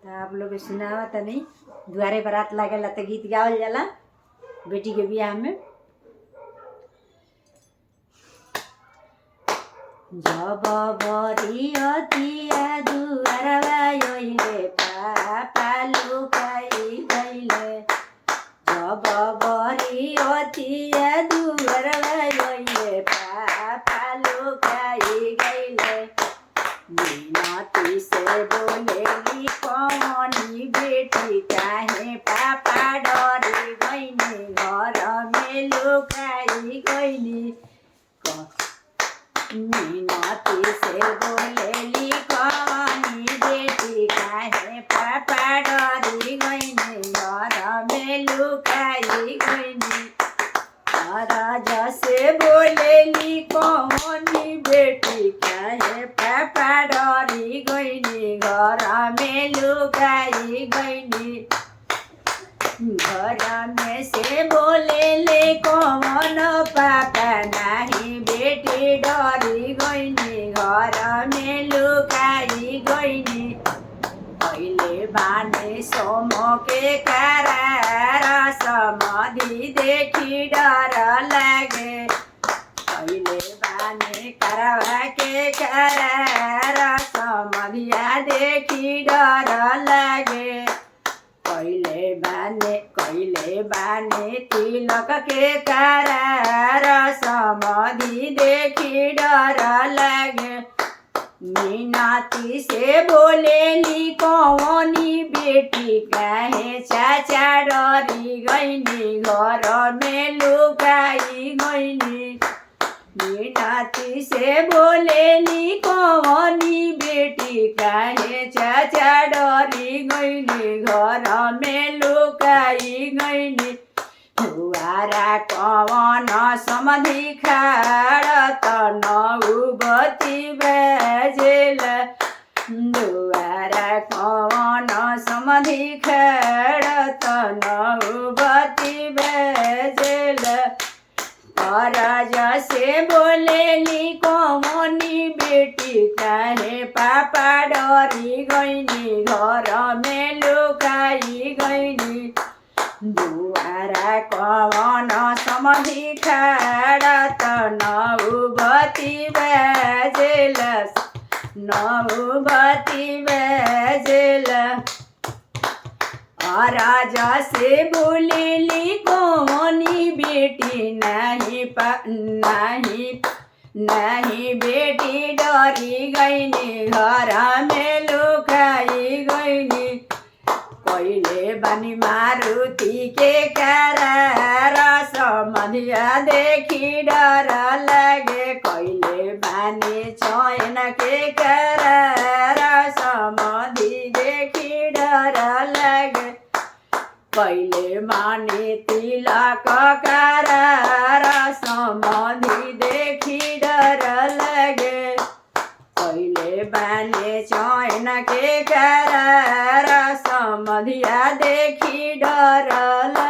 तो आप लोग सुनावा तनी दुआरे बारात लागेला तो गीत गावल जाला बेटी के बियाह में। जब बरियतिया दुआरवा ओइले पापा लुकाई गइले। जब बरियतिया दुआरवा ओइले पापा लुकाई गइले। मिनती से बोलेली कौनी बेटी काहे पापा डरी गइनी घर में लुकाई गइनी। मिनती से बोलेली कौनी बेटी काहे पापा डरी गइनी घर में लुकाई गइनी। राजा से बोलेली कौनी बेटी काहे पापा डरी गइनी घर में लुकाई गइनी। घर में से बोलेले कौन पापा नाही बेटी डरी गइनी घर में लुकाई गइनी। पहिले बाने सोम के करार समाधि देखी डर लागे। पहिले बाने करवा के करार समाधिया देखी डर लागे। कइले बाने तिलक के करार समाधि देखी डर लागे। मिनती से बोलेली कौनी बेटी काहे चाचा डरी गइनी घर में लुकाई गइनी। मिनती से बोलेली कौनी बेटी काहे चाचा डरी गइनी घर में लुकाई गइनी। दुआरा कवन समाधि खाड़त नौबती बजेल। दुआरा कवन समाधि खाड़त नौबती बजेल। राजा से बोलेली कौनी बेटी काहे पापा डरी गइनी घर में लुकाई गइनी। दुआरा कवन समाधि खाड़त नौबती बजेल नौबती बजेल। राजा से बोलेली कौनी बेटी नहीं बेटी डरी गइनी घर में लुकाई गइनी। पहिले बानी मारुति के करार समाधिया देखी डर लागे। कइले बानी चैन के करार समाधि देखी डर लागे। कइले बानी तिलक करार समाधि देखी डर लागे। कइले बानी चैन के करार समाधिया देखी डर लागे।